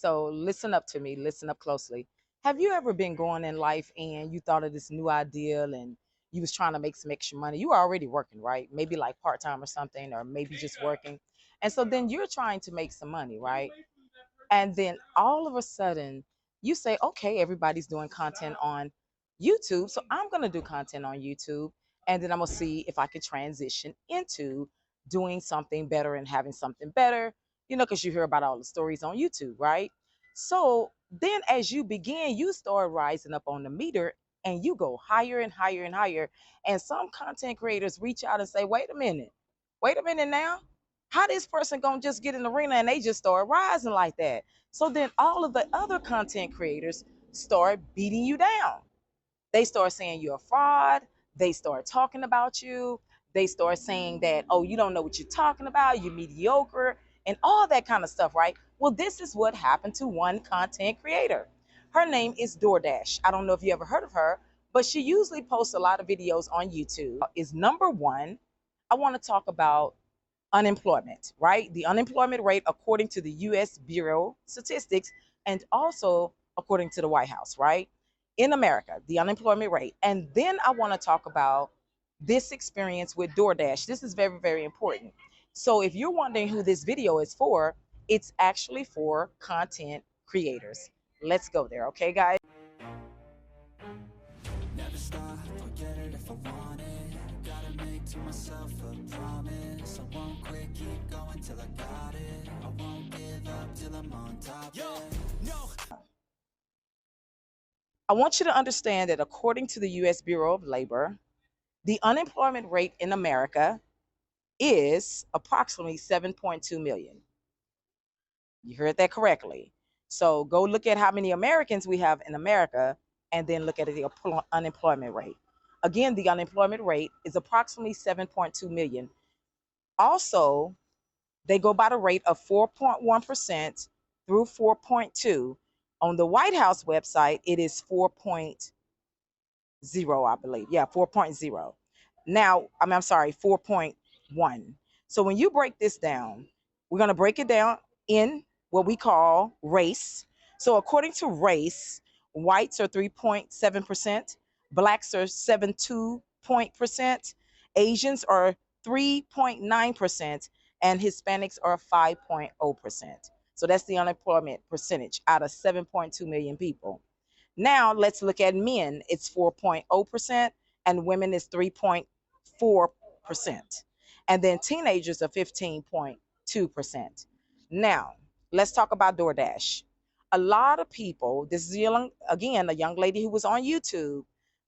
So listen up to me, listen up closely. Have you ever been going in life and you thought of this new ideal and you was trying to make some extra money? You were already working, right? Maybe like part-time or something, or maybe just working. And so then you're trying to make some money, right? And then all of a sudden you say, okay, everybody's doing content on YouTube, so I'm going to do content on YouTube, and then I'm going to see if I can transition into doing something better and having something better, because you hear about all the stories on YouTube, right? So then as you begin, you start rising up on the meter, and you go higher and higher and higher. And some content creators reach out and say, wait a minute now, how this person gonna just get in the arena and they just start rising like that? So then all of the other content creators start beating you down. They start saying you're a fraud. They start talking about you. They start saying that, oh, you don't know what you're talking about, you're mediocre, and all that kind of stuff, right? Well, this is what happened to one content creator. Her name is DoorDash. I don't know if you ever heard of her, but she usually posts a lot of videos on YouTube. Is number one, I want to talk about unemployment, right? The unemployment rate according to the US Bureau of Statistics, and also according to the White House, right? In America, the unemployment rate. And then I want to talk about this experience with DoorDash. This is very, very important. So if you're wondering who this video is for, it's actually for content creators. Let's go there, okay, guys? Never stop, I'll get it if I want it. Gotta make to myself a promise. I won't quit, keep going till I got it. I won't give up till I'm on top. Yo, no. I want you to understand that according to the US Bureau of Labor, the unemployment rate in America is approximately 7.2 million. You heard that correctly. So go look at how many Americans we have in America and then look at the unemployment rate. Again, the unemployment rate is approximately 7.2 million. Also, they go by the rate of 4.1% through 4.2. On the White House website, it is 4.0, I believe. Yeah, 4.0. Now, I'm sorry, 4.1. So when you break this down, we're going to break it down in what we call race. So according to race, whites are 3.7%, blacks are 7.2%, Asians are 3.9%, and Hispanics are 5.0%. So that's the unemployment percentage out of 7.2 million people. Now let's look at men. It's 4.0%, and women is 3.4%. And then teenagers are 15.2%. Now, let's talk about DoorDash. A lot of people, this is again a young lady who was on YouTube,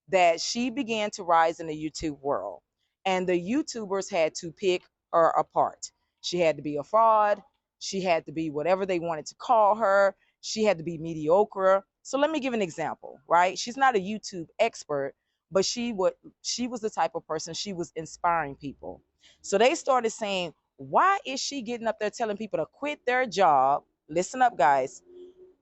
that she began to rise in the YouTube world. And the YouTubers had to pick her apart. She had to be a fraud. She had to be whatever they wanted to call her. She had to be mediocre. So let me give an example, right? She's not a YouTube expert, but she was the type of person, she was inspiring people. So they started saying, why is she getting up there telling people to quit their job? Listen up, guys.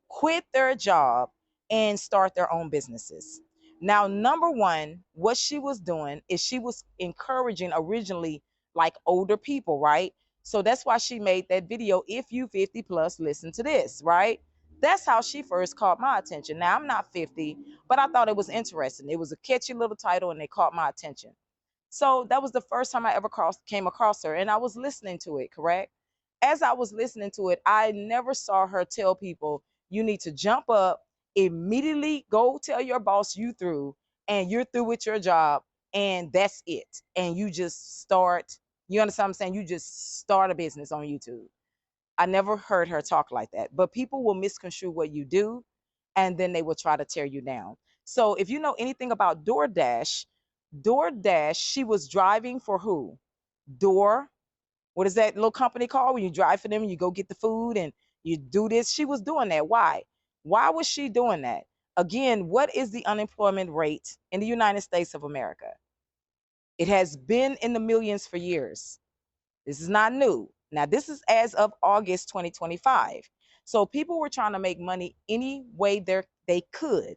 Quit their job and start their own businesses. Now, number one, what she was doing is she was encouraging originally like older people, right? So that's why she made that video. If you 50 plus, listen to this, right? That's how she first caught my attention. Now, I'm not 50, but I thought it was interesting. It was a catchy little title and it caught my attention. So that was the first time I ever came across her, and I was listening to it, correct? As I was listening to it, I never saw her tell people, you need to jump up, immediately go tell your boss you through, and you're through with your job, and that's it. And you just start, you understand what I'm saying? You just start a business on YouTube. I never heard her talk like that. But people will misconstrue what you do, and then they will try to tear you down. So if you know anything about DoorDash, she was driving for who? Door. What is that little company called when you drive for them and you go get the food and you do this? She was doing that. Why? Why was she doing that? Again, what is the unemployment rate in the United States of America? It has been in the millions for years. This is not new. Now, this is as of August 2025. So people were trying to make money any way they could.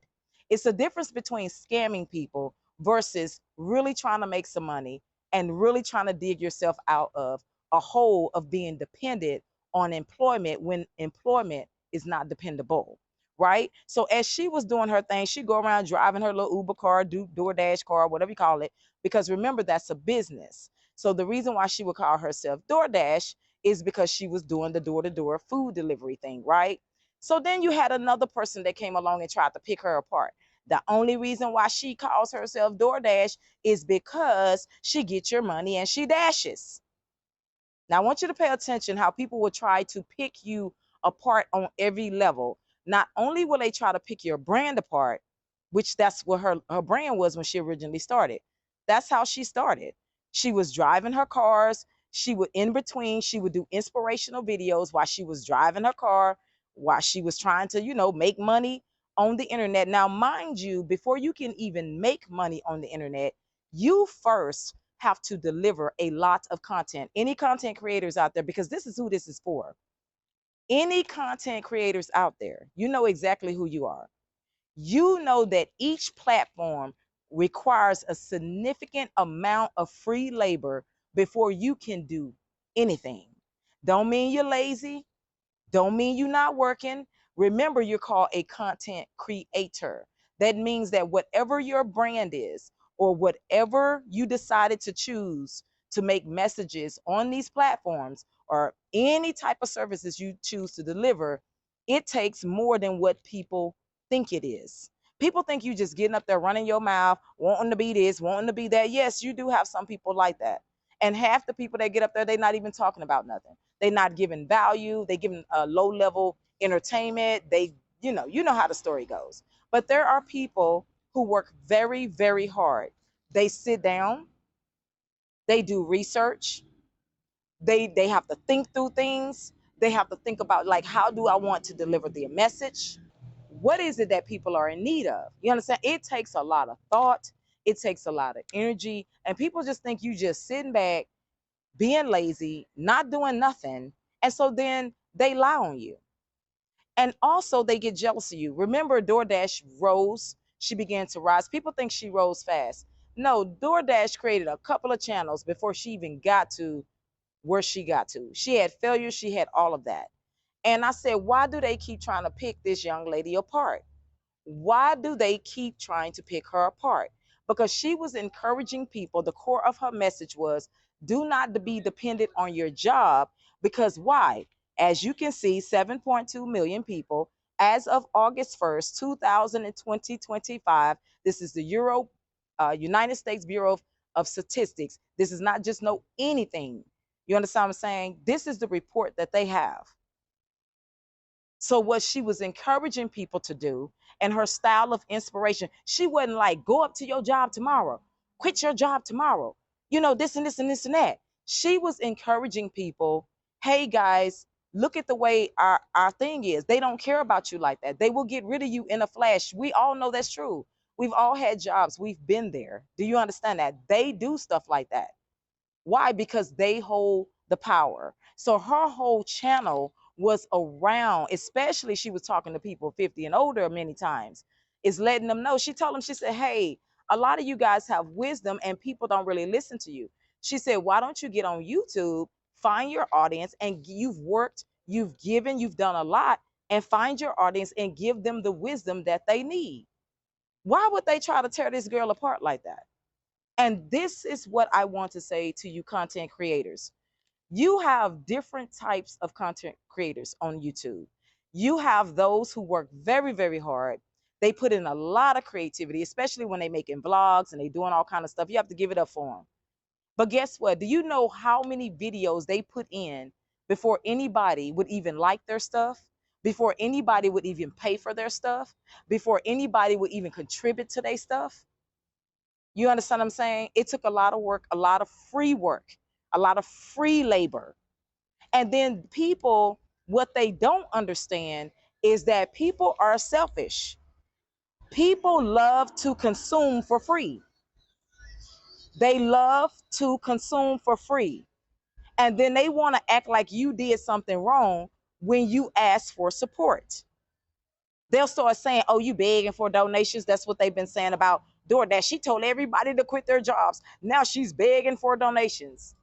It's a difference between scamming people versus really trying to make some money and really trying to dig yourself out of a hole of being dependent on employment when employment is not dependable, right? So as she was doing her thing, she go around driving her little Uber car, DoorDash car, whatever you call it, because remember that's a business. So the reason why she would call herself DoorDash is because she was doing the door-to-door food delivery thing, right? So then you had another person that came along and tried to pick her apart. The only reason why she calls herself DoorDash is because she gets your money and she dashes. Now, I want you to pay attention how people will try to pick you apart on every level. Not only will they try to pick your brand apart, which that's what her brand was when she originally started. That's how she started. She was driving her cars. She would, in between, she would do inspirational videos while she was driving her car, while she was trying to, make money on the internet. Now, mind you, before you can even make money on the internet, you first have to deliver a lot of content. Any content creators out there, because this is who this is for. Any content creators out there, you know exactly who you are. You know that each platform requires a significant amount of free labor before you can do anything. Don't mean you're lazy. Don't mean you're not working. Remember, you're called a content creator. That means that whatever your brand is, or whatever you decided to choose to make messages on these platforms, or any type of services you choose to deliver, it takes more than what people think it is. People think you just getting up there running your mouth, wanting to be this, wanting to be that. Yes, you do have some people like that. And half the people that get up there, they're not even talking about nothing. They're not giving value. They giving a low level entertainment. They, you know how the story goes. But there are people who work very, very hard. They sit down, they do research, they have to think through things. They have to think about, like, how do I want to deliver the message? What is it that people are in need of? You understand? It takes a lot of thought. It takes a lot of energy. And people just think you just sitting back, being lazy, not doing nothing. And so then they lie on you. And also they get jealous of you. Remember, DoorDash rose. She began to rise. People think she rose fast. No, DoorDash created a couple of channels before she even got to where she got to. She had failure. She had all of that. And I said, why do they keep trying to pick this young lady apart? Why do they keep trying to pick her apart? Because she was encouraging people. The core of her message was, do not be dependent on your job. Because why? As you can see, 7.2 million people as of August 1st, 2025. This is the United States Bureau of Statistics. This is not just no anything. You understand what I'm saying? This is the report that they have. So what she was encouraging people to do, and her style of inspiration, she wasn't like, go up to your job tomorrow, quit your job tomorrow, this and this and this and that. She was encouraging people, hey guys, look at the way our thing is. They don't care about you like that. They will get rid of you in a flash. We all know that's true. We've all had jobs. We've been there. Do you understand that? They do stuff like that. Why? Because they hold the power. So her whole channel was around, especially she was talking to people 50 and older many times, is letting them know. She told them, she said, hey, a lot of you guys have wisdom and people don't really listen to you. She said, why don't you get on YouTube, find your audience, and you've worked, you've given, you've done a lot, and find your audience and give them the wisdom that they need. Why would they try to tear this girl apart like that? And this is what I want to say to you, content creators. You have different types of content creators on YouTube. You have those who work very, very hard. They put in a lot of creativity, especially when they making vlogs and they doing all kind of stuff. You have to give it up for them. But guess what? Do you know how many videos they put in before anybody would even like their stuff? Before anybody would even pay for their stuff? Before anybody would even contribute to their stuff? You understand what I'm saying? It took a lot of work, a lot work, a lot of free labor. And then people, what they don't understand is that people are selfish. People love to consume for free. They love to consume for free. And then they want to act like you did something wrong when you ask for support. They'll start saying, oh, you begging for donations. That's what they've been saying about DoorDash. She told everybody to quit their jobs. Now she's begging for donations.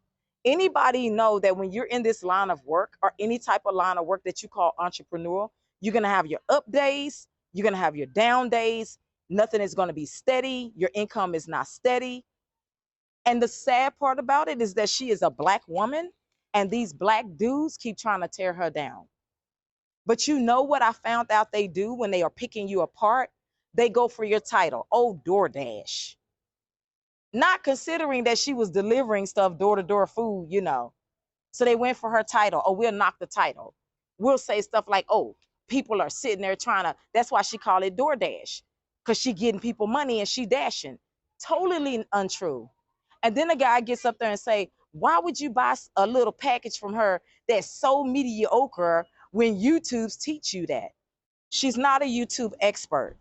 Anybody know that when you're in this line of work, or any type of line of work that you call entrepreneurial, You're going to have your up days, you're going to have your down days. Nothing is going to be steady. Your income is not steady. And the sad part about it is that she is a black woman, and these black dudes keep trying to tear her down. But you know what I found out they do when they are picking you apart? They go for your title. Oh, DoorDash. Not considering that she was delivering stuff door to door food, you know. So they went for her title. Oh, we'll knock the title. We'll say stuff like, oh, people are sitting there trying to, that's why she called it DoorDash. Because she getting people money and she dashing. Totally untrue. And then the guy gets up there and say, why would you buy a little package from her that's so mediocre when YouTube's teach you that? She's not a YouTube expert.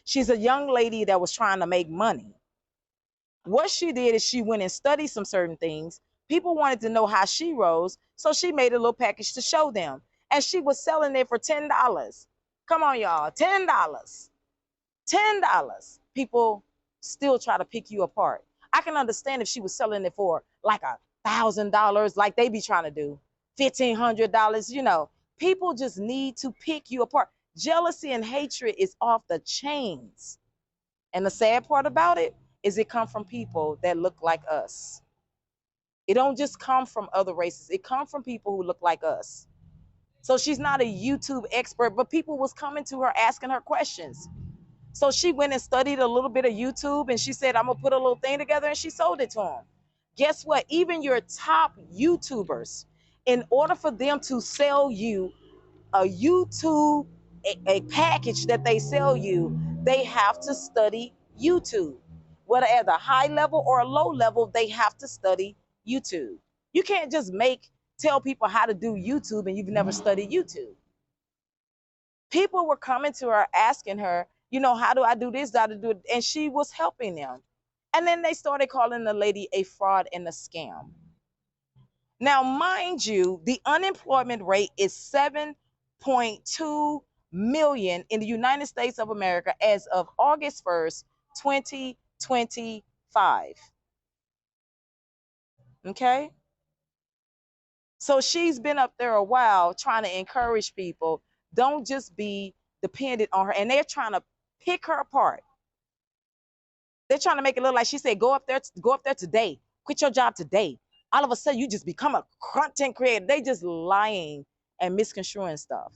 She's a young lady that was trying to make money. What she did is she went and studied some certain things. People wanted to know how she rose, so she made a little package to show them. And she was selling it for $10. Come on, y'all, $10. $10. People still try to pick you apart. I can understand if she was selling it for like $1,000, like they be trying to do, $1,500, you know. People just need to pick you apart. Jealousy and hatred is off the chains. And the sad part about it is it come from people that look like us. It don't just come from other races. It come from people who look like us. So she's not a YouTube expert, but people was coming to her asking her questions. So she went and studied a little bit of YouTube, and she said, I'm gonna put a little thing together, and she sold it to them. Guess what? Even your top YouTubers, in order for them to sell you a YouTube, a package that they sell you, they have to study YouTube. Whether at a high level or a low level, they have to study YouTube. You can't just tell people how to do YouTube and you've never studied YouTube. People were coming to her asking her, you know, how do I do this, how to do it? And she was helping them. And then they started calling the lady a fraud and a scam. Now, mind you, the unemployment rate is 7.2 million in the United States of America as of August 1st, 2025. Okay? So she's been up there a while trying to encourage people. Don't just be dependent on her. And they're trying to pick her apart. They're trying to make it look like she said, go up there today. Quit your job today. All of a sudden, you just become a content creator. They just lying and misconstruing stuff.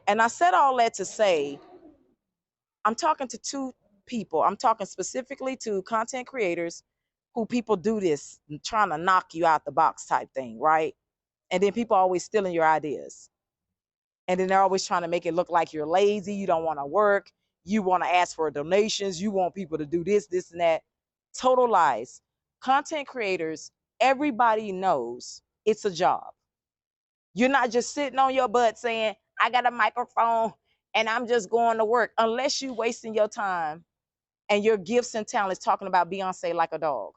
And I said all that to say, I'm talking to two people. I'm talking specifically to content creators who people do this, trying to knock you out the box type thing, right? And then people always stealing your ideas. And then they're always trying to make it look like you're lazy, you don't want to work, you want to ask for donations, you want people to do this, this, and that. Total lies. Content creators, everybody knows it's a job. You're not just sitting on your butt saying, I got a microphone and I'm just going to work, unless you're wasting your time and your gifts and talents talking about Beyonce like a dog,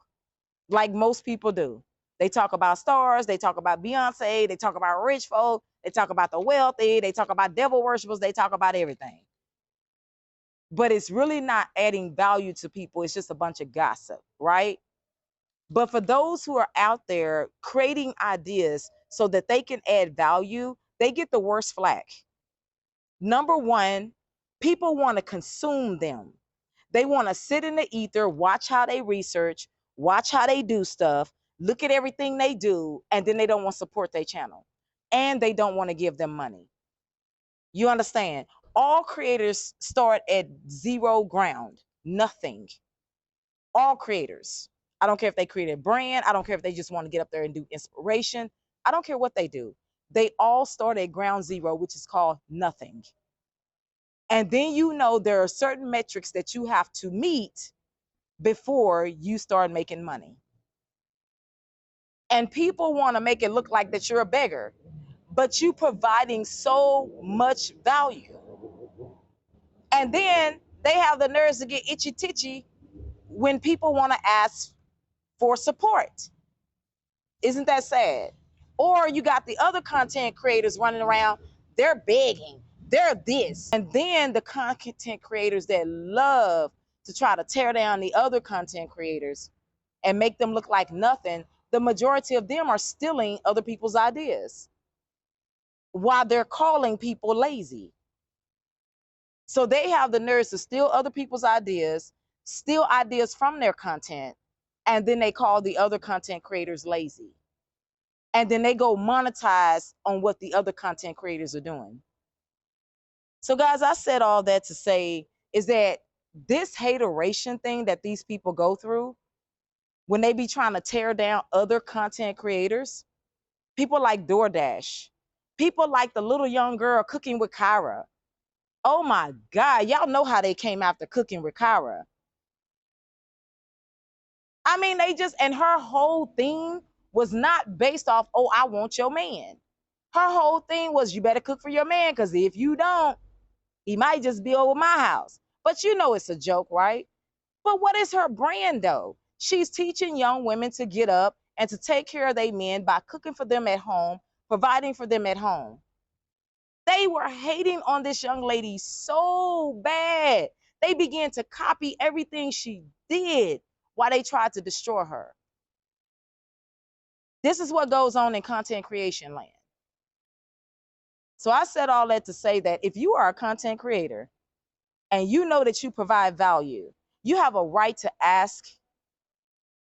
like most people do. They talk about stars, they talk about Beyonce, they talk about rich folk, they talk about the wealthy, they talk about devil worshippers, they talk about everything. But it's really not adding value to people. It's just a bunch of gossip, right? But for those who are out there creating ideas so that they can add value, they get the worst flack. Number one, people want to consume them. They want to sit in the ether, watch how they research, watch how they do stuff, look at everything they do, and then they don't want to support their channel. And they don't want to give them money. You understand? All creators start at zero ground, nothing. All creators. I don't care if they create a brand. I don't care if they just want to get up there and do inspiration. I don't care what they do. They all start at ground zero, which is called nothing. And then you know there are certain metrics that you have to meet before you start making money. And people want to make it look like that you're a beggar, but you providing so much value. And then they have the nerves to get itchy titchy when people want to ask for support. Isn't that sad? Or you got the other content creators running around, they're begging, they're this. And then the content creators that love to try to tear down the other content creators and make them look like nothing, the majority of them are stealing other people's ideas while they're calling people lazy. So they have the nerves to steal other people's ideas, steal ideas from their content, and then they call the other content creators lazy. And then they go monetize on what the other content creators are doing. So, guys, I said all that to say is that this hateration thing that these people go through when they be trying to tear down other content creators, people like DoorDash, people like the little young girl Cooking with Kyra. Oh my God, y'all know how they came after Cooking with Kyra. I mean, they just, and her whole thing was not based off, oh, I want your man. Her whole thing was, you better cook for your man, because if you don't, he might just be over my house. But you know it's a joke, right? But what is her brand though? She's teaching young women to get up and to take care of their men by cooking for them at home, providing for them at home. They were hating on this young lady so bad. They began to copy everything she did while they tried to destroy her. This is what goes on in content creation land. So I said all that to say that if you are a content creator and you know that you provide value, you have a right to ask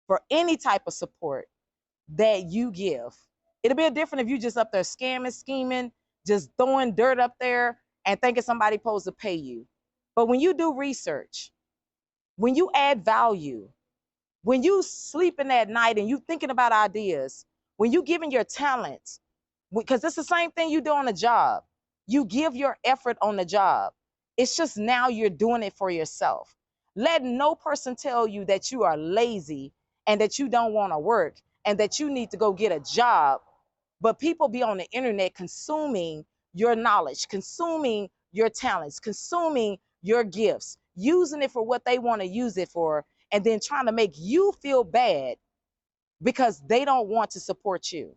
for any type of support that you give. It'll be different if you just up there scamming, scheming, just throwing dirt up there and thinking somebody supposed to pay you. But when you do research, when you add value, when you sleeping at night and you thinking about ideas, when you giving your talents, because it's the same thing you do on the job. You give your effort on the job. It's just now you're doing it for yourself. Let no person tell you that you are lazy and that you don't want to work and that you need to go get a job. But people be on the internet consuming your knowledge, consuming your talents, consuming your gifts, using it for what they want to use it for, and then trying to make you feel bad because they don't want to support you.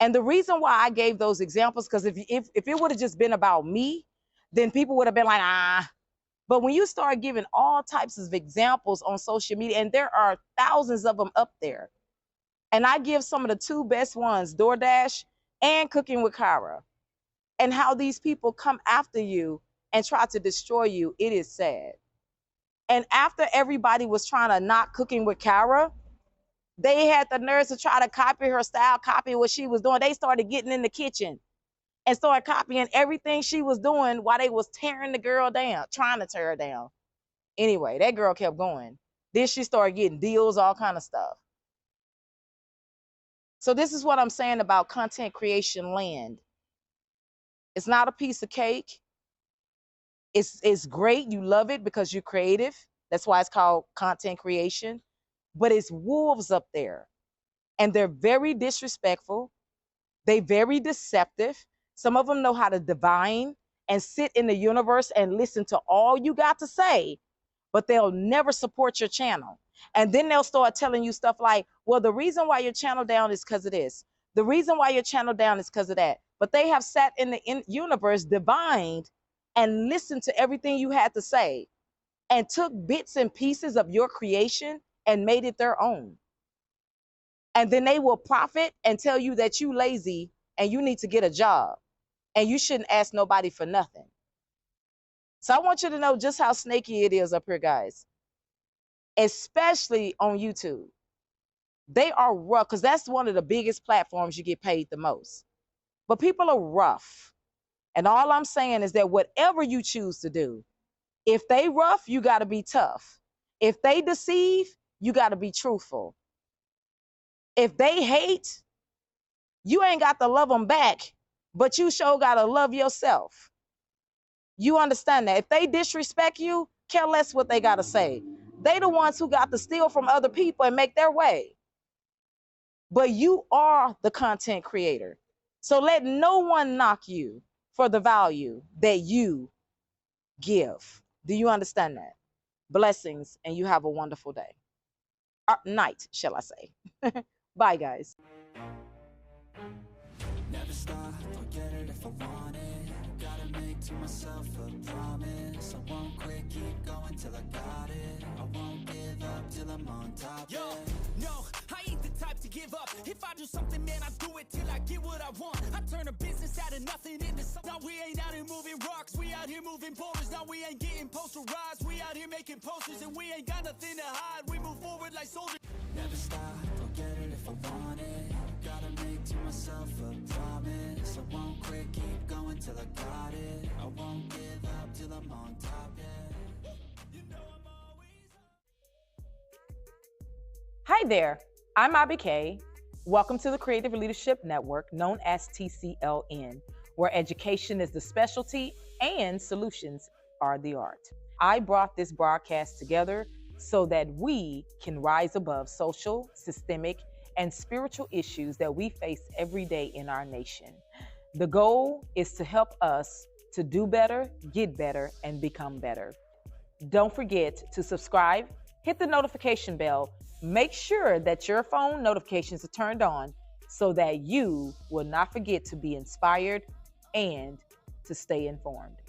And the reason why I gave those examples, because if it would have just been about me, then people would have been like, ah. But when you start giving all types of examples on social media, and there are thousands of them up there, and I give some of the two best ones, DoorDash and Cooking with Kyra, and how these people come after you and try to destroy you, it is sad. And after everybody was trying to knock Cooking with Kyra, they had the nerves to try to copy her style, copy what she was doing. They started getting in the kitchen and started copying everything she was doing while they was tearing the girl down, trying to tear her down. Anyway, that girl kept going. Then she started getting deals, all kind of stuff. So this is what I'm saying about content creation land. It's not a piece of cake. It's great. You love it because you're creative. That's why it's called content creation. But it's wolves up there. And they're very disrespectful. They very deceptive. Some of them know how to divine and sit in the universe and listen to all you got to say, but they'll never support your channel. And then they'll start telling you stuff like, well, the reason why your channel down is because of this. The reason why your channel down is because of that. But they have sat in the universe, divined, and listened to everything you had to say and took bits and pieces of your creation and made it their own. And then they will profit and tell you that you lazy and you need to get a job and you shouldn't ask nobody for nothing. So I want you to know just how snaky it is up here, guys, especially on YouTube. They are rough because that's one of the biggest platforms you get paid the most. But people are rough. And all I'm saying is that whatever you choose to do, if they rough, you got to be tough. If they deceive, you got to be truthful. If they hate, you ain't got to love them back, but you sure got to love yourself. You understand that? If they disrespect you, care less what they got to say. They the ones who got to steal from other people and make their way. But you are the content creator. So let no one knock you for the value that you give. Do you understand that? Blessings, and you have a wonderful day. Night, shall I say. Bye, guys. Never stop, I'll get it if I want it. Gotta make to myself a promise. I won't quit, keep going till I got it. I won't give up till I'm on top. Yo, no, I ain't the type to give up. If I do something, man, I do it till I get what I want. I turn a business out of nothing into something. Now we ain't out here moving rocks, we out here moving boulders. Now we ain't getting posterized, we out here making posters. And we ain't got nothing to hide, we move forward like soldiers. Never stop, I'll get it if I want it. Gotta make to myself a promise. I won't quit, keep going till I got it. I won't give up till I'm on top, yeah. You know I'm always Hi there, I'm Abby K. Welcome to the Creative Leadership Network, known as TCLN, where education is the specialty and solutions are the art. I brought this broadcast together so that we can rise above social, systemic, and spiritual issues that we face every day in our nation. The goal is to help us to do better, get better, and become better. Don't forget to subscribe, hit the notification bell, make sure that your phone notifications are turned on so that you will not forget to be inspired and to stay informed.